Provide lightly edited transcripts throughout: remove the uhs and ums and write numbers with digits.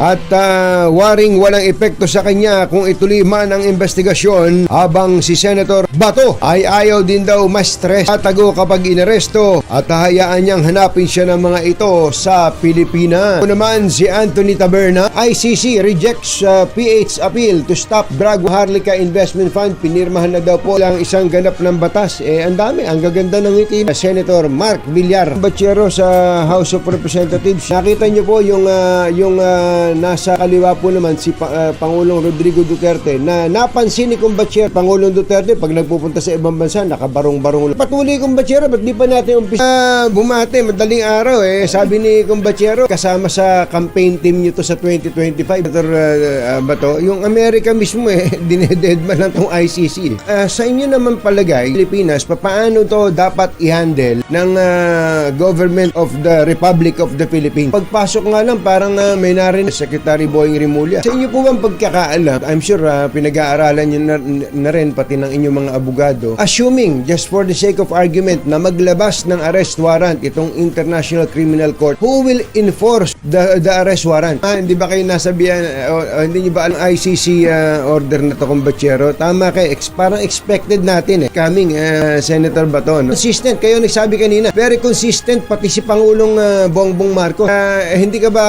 at waring walang epekto sa kanya kung ituloy man ang investigasyon, habang si Senator Bato ay ayaw din daw ma-stress tatago kapag inaresto at hahayaan niyang hanapin siya ng mga ito sa Pilipinas. Kung naman si Anthony Taberna, ICC rejects PH appeal to stop drug Harlika Investment Fund. Pinirmahan na daw po lang isang ganap ng batas. Ang dami, ang gaganda ng ngiti. Senator Mark Villar Bachero sa House of Representatives. Nakita niyo po yung nasa kaliwa po naman si Pangulong Rodrigo Duterte, na napansin ni Bachero, Pangulong Duterte pag nagpupunta sa ibang bansa nakabarong-barong. Patuloy Bachero, ba't di pa natin umpisa bumate madaling araw sabi ni Bachero, kasama sa campaign team niyo to sa 2025. Senator Bato, yung Amerika mismo dinededman lang tong ICC. Sa inyo naman palagay, Pilipinas, paano to dapat i-handle ng government of the Republic of the Philippines? Pagpasok nga lang, parang may narin Secretary Boying Rimulya. Sa inyo po bang pagkakaalam, I'm sure pinag-aaralan nyo na rin pati ng inyong mga abogado, assuming, just for the sake of argument, na maglabas ng arrest warrant itong International Criminal Court, who will enforce the arrest warrant? Hindi ba kayo nasabihan, hindi nyo ba ang ICC order na to, Bachero? Tama kayo, parang expected natin coming Senator Bato. Consistent, kayo nagsabi kanina, very consistent, pati si Pangulong Bongbong Marcos. Hindi ka ba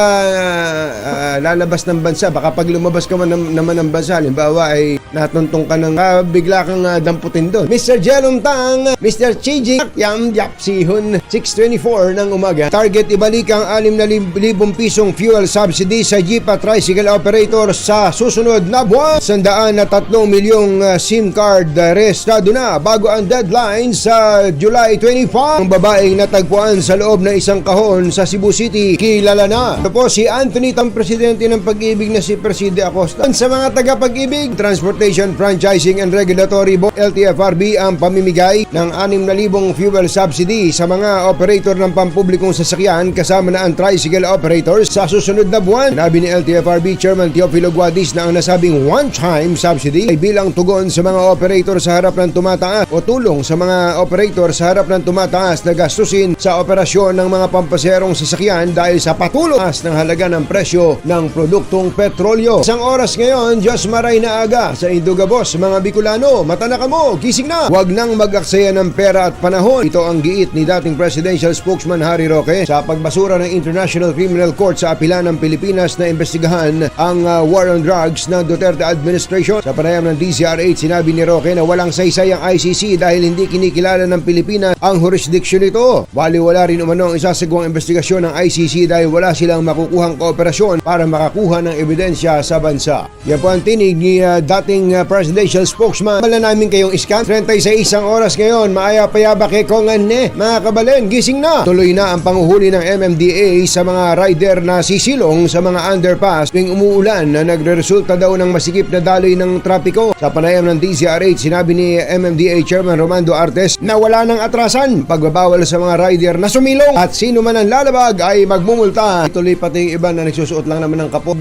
lalabas ng bansa? Baka pag lumabas ka naman ng bansa, halimbawa ay natuntong ka ng bigla kang damputin doon. Mr. Jelong Tang, Mr. Chijing Yam Yap Sihun, 6:24 ng umaga. Target ibalik ang 6,000 pisong fuel subsidy sa jeep at tricycle operator sa susunod na buwan. 103 milyong SIM card restado na bago ang deadline sa July 25. Ang babaeng natagpuan sa loob ng isang kahon sa Cebu City, kilala na. Ito po si Anthony Tam, presidente ng Pag-ibig na si Preside Acosta. Sa mga taga-Pag-ibig, Transportation, Franchising and Regulatory Board, LTFRB, ang pamimigay ng 6,000 fuel subsidy sa mga operator ng pampublikong sasakyan, kasama na ang tricycle operators sa susunod na buwan. Sinabi ni LTFRB Chairman Teofilo Guadis na ang nasabing one-time subsidy ay bilang tugon sa mga operator sa harap ng tumataas o tulong sa mga operator sa harap ng tumataas na gastusin sa operasyon ng mga pampaserong sasakyan dahil sa patuloy ng halaga ng presyo ng produktong petrolyo. Isang oras ngayon, Diyos maray na aga sa Indugabos, mga Bicolano, matana ka mo, gising na. Huwag nang mag-aksaya ng pera at panahon. Ito ang giit ni dating Presidential Spokesman Harry Roque sa pagbasura ng International Criminal Court sa apila ng Pilipinas na imbestigahan ang war on drugs ng Duterte administration. Sa panayam ng DZRH, sinabi ni Roque na walang saysay ang ICC dahil hindi kinikilala ng Pilipinas ang jurisdiction nito. Baliwala rin umano ang isasagawang investigasyon ng ICC dahil wala silang makukuhang kooperasyon para makakuha ng ebidensya sa bansa. Yan po ang tinig ni dating Presidential Spokesman. Bala namin kayong iskan. 36 oras ngayon, maaya-payaba kay Kongan mga kabalen, gising na. Tuloy na ang panghuhuli ng MMDA sa mga rider na sisilong sa mga underpass tuwing umuulan na nagresulta daw ng masikip na daloy ng trapiko. Sa panayam ng DZRH, sinabi ni MMDA Chairman Romando Artes na wala ng atrasan, pagbabawal sa mga rider na sumilong at sino man ang lalabag ay magmumulta. Tuloy pati yung iba na nagsusuot lang naman ng kapot.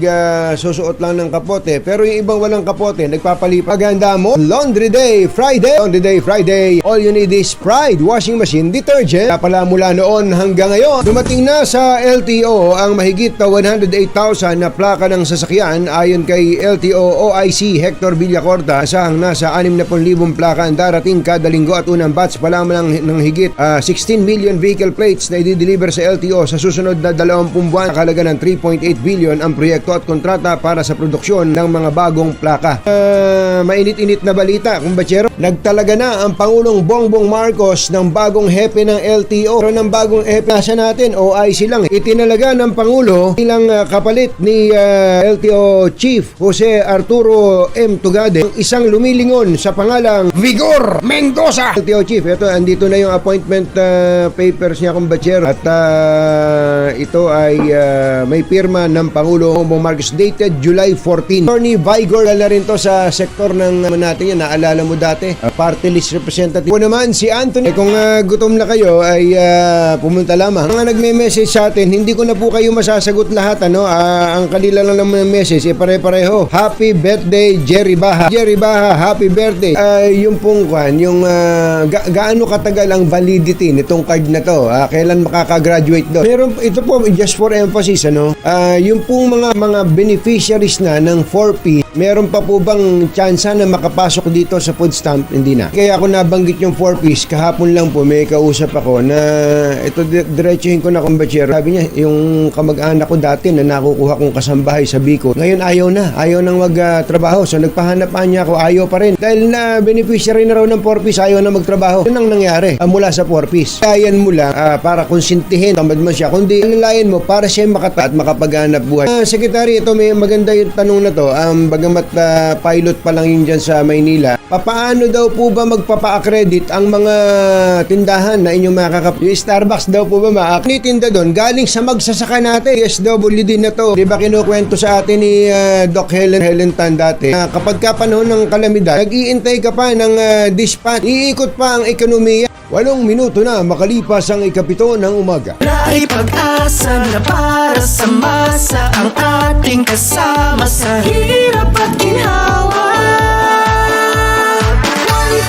Susuot lang ng kapote, pero yung ibang walang kapote nagpapalipat. Paganda mo, Laundry Day Friday. Laundry Day Friday, all you need is Pride Washing Machine Detergent. Pala mula noon hanggang ngayon, dumating na sa LTO ang mahigit na 108,000 na plaka ng sasakyan. Ayon kay LTO OIC Hector Villacorta, asahang nasa 60,000 plaka ang darating kada linggo at unang batch pa lamang ng higit 16 million vehicle plates na i-deliver sa LTO sa susunod na 20 buwan. Nakalaga ng 3.8 billion ang proyekto at kontrata para sa produksyon ng mga bagong plaka. Mainit-init na balita, Bachero. Nagtalaga na ang Pangulong Bongbong Marcos ng bagong hepe ng LTO. Pero ng bagong hepe nasa natin, OIC lang. Itinalaga ng Pangulo ilang kapalit ni LTO Chief Jose Arturo M. Tugade, isang lumilingon sa pangalang Vigor Mendoza. LTO Chief, ito, andito na yung appointment papers niya, Bachero. At ito ay may pirma ng Pangulo Bongbong Marcos dated July 14. Attorney Vigor na rin to sa sektor ng natin yan. Naalala mo dati, party list representative. Po naman si Anthony. Kung gutom na kayo ay pumunta lamang. Mga nagme-message sa atin, hindi ko na po kayo masasagot lahat. Ang kanila lang naman ng message, pare-pareho. Happy birthday, Jerry Baha. Jerry Baha, happy birthday. Yung pong kwan, yung gaano katagal ang validity nitong card na to? Kailan makakagraduate doon? Pero ito po, just for emphasis, yung pong mga beneficiaries na ng 4P, meron pa po bang tsansa na makapasok dito sa food stamp? Hindi na. Kaya ako nabanggit yung 4Ps, kahapon lang po may kausap ako na ito diretsuhin ko na kumbachero. Sabi niya, yung kamag-anak ko dati na nakukuha kong kasambahay sa Bicol, ngayon ayaw nang magtrabaho. So nagpahanap niya ako, ayaw pa rin. Dahil na beneficiary na raw ng 4Ps, ayaw na magtrabaho. Yun ang nangyari mula sa 4Ps. Kayan mo lang para konsintihin, tamad mo siya. Kundi lalayan mo para siya makata at makapaghanap buhay. Secretary, ito may maganda yung tanong na to. Bagamat pilot pa lang yun dyan sa Maynila, paano daw po ba magpapa-accredit ang mga tindahan na inyong makakap... Yung Starbucks daw po ba tinda doon galing sa magsasaka natin. SWD na to. Di ba kinukwento sa atin ni Doc Helen Tan dati, kapag ka panahon ng kalamidad, nag-iintay ka pa ng dispatch, iikot pa ang ekonomiya. 8 minuto na makalipas ang 7 ng umaga. May pag-asa na para sa masa ang ating kasama sa hirap at ginhawa.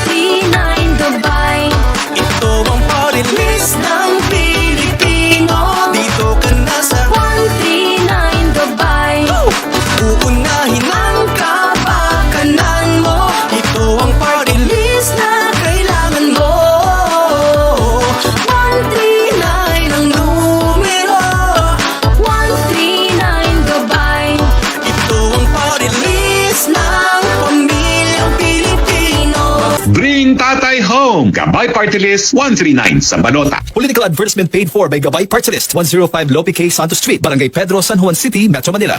139 Dubai, ito ang party list ng Pilipino. Dito ka na sa 139 Dubai. Uunahin ang kapakanan mo. Ito ang party list na kailangan mo. 139 ang numero. 139 Dubai. Ito ang party list ng pamilyang Pilipino. Bring Tatay home! Gabay Party List 139 sa Balota. Political advertisement paid for by Gabay Party List, 105 Lope K. Santos Street, Barangay Pedro, San Juan City, Metro Manila.